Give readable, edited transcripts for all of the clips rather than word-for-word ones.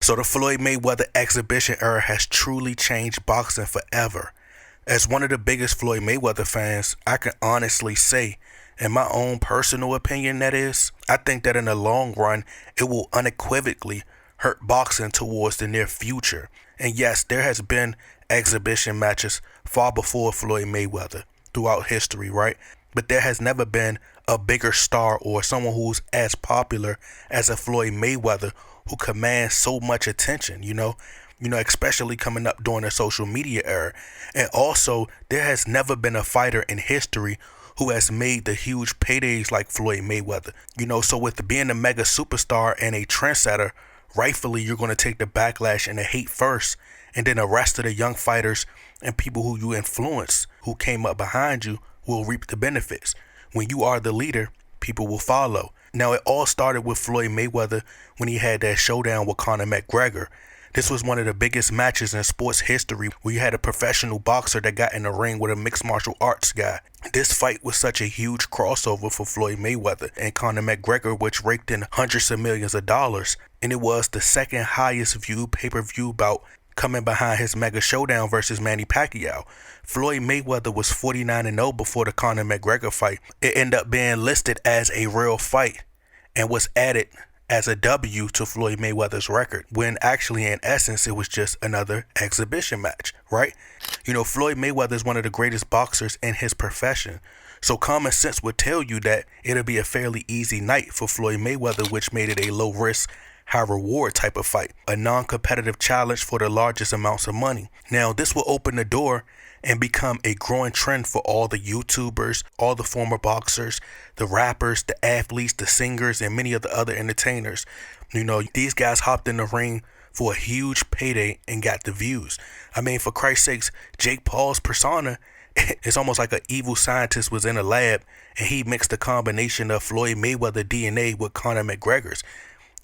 So the Floyd Mayweather exhibition era has truly changed boxing forever. As one of the biggest Floyd Mayweather fans, I can honestly say, in my own personal opinion that is, I think that in the long run, it will unequivocally hurt boxing towards the near future. And yes, there has been exhibition matches far before Floyd Mayweather throughout history, right? But there has never been a bigger star or someone who's as popular as a Floyd Mayweather who commands so much attention, especially coming up during the social media era. And also, there has never been a fighter in history who has made the huge paydays like Floyd Mayweather. So with being a mega superstar and a trendsetter, rightfully you're going to take the backlash and the hate first, and then the rest of the young fighters and people who you influence, who came up behind you, will reap the benefits. When you are the leader, people will follow. Now, it all started with Floyd Mayweather when he had that showdown with Conor McGregor. This was one of the biggest matches in sports history, where you had a professional boxer that got in the ring with a mixed martial arts guy. This fight was such a huge crossover for Floyd Mayweather and Conor McGregor, which raked in hundreds of millions of dollars. And it was the second highest viewed pay-per-view bout, coming behind his mega showdown versus Manny Pacquiao. Floyd Mayweather was 49-0 before the Conor McGregor fight. It ended up being listed as a real fight and was added as a W to Floyd Mayweather's record, when actually in essence it was just another exhibition match, right? Floyd Mayweather is one of the greatest boxers in his profession. So common sense would tell you that it'll be a fairly easy night for Floyd Mayweather, which made it a low risk, high reward type of fight, a non-competitive challenge for the largest amounts of money. Now, this will open the door and become a growing trend for all the YouTubers, all the former boxers, the rappers, the athletes, the singers, and many of the other entertainers. These guys hopped in the ring for a huge payday and got the views. I mean, for Christ's sakes, Jake Paul's persona, it's almost like an evil scientist was in a lab and he mixed a combination of Floyd Mayweather DNA with Conor McGregor's,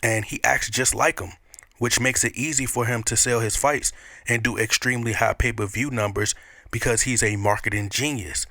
and he acts just like him, which makes it easy for him to sell his fights and do extremely high pay-per-view numbers because he's a marketing genius.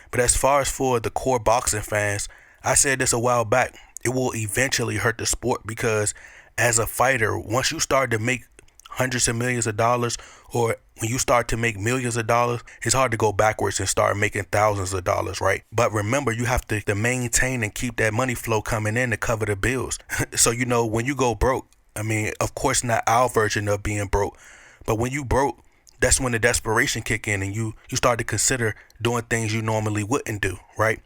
But as far as for the core boxing fans, I said this a while back, it will eventually hurt the sport, because as a fighter, once you start to make hundreds of millions of dollars, or when you start to make millions of dollars, it's hard to go backwards and start making thousands of dollars, right? But remember, you have to maintain and keep that money flow coming in to cover the bills. So, when you go broke, I mean, of course not our version of being broke, but when you broke, that's when the desperation kick in and you start to consider doing things you normally wouldn't do, right?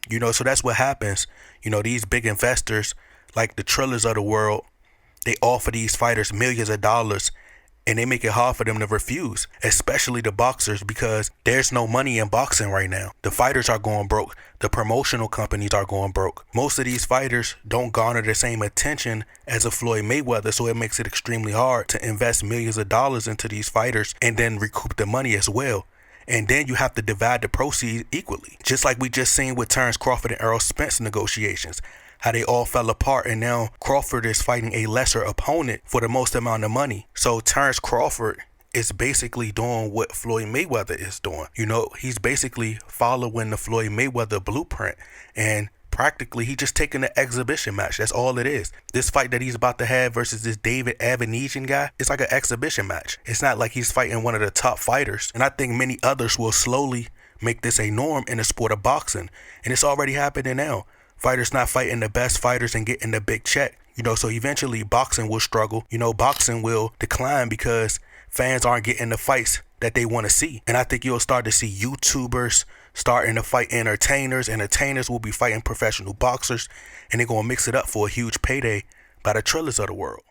So that's what happens. These big investors, like the Trillers of the world, they offer these fighters millions of dollars, and they make it hard for them to refuse, especially the boxers, because there's no money in boxing right now. The fighters are going broke. The promotional companies are going broke. Most of these fighters don't garner the same attention as a Floyd Mayweather, so it makes it extremely hard to invest millions of dollars into these fighters and then recoup the money as well. And then you have to divide the proceeds equally, just like we just seen with Terrence Crawford and Errol Spence negotiations, how they all fell apart, and now Crawford is fighting a lesser opponent for the most amount of money. So Terrence Crawford is basically doing what Floyd Mayweather is doing. He's basically following the Floyd Mayweather blueprint, and practically he just taking an exhibition match. That's all it is. This fight that he's about to have versus this David Avenesian guy, it's like an exhibition match. It's not like he's fighting one of the top fighters. And I think many others will slowly make this a norm in the sport of boxing. And it's already happening now. Fighters not fighting the best fighters and getting the big check. So eventually boxing will struggle. Boxing will decline because fans aren't getting the fights that they want to see. And I think you'll start to see YouTubers starting to fight entertainers. Entertainers will be fighting professional boxers, and they're going to mix it up for a huge payday by the Trillers of the world.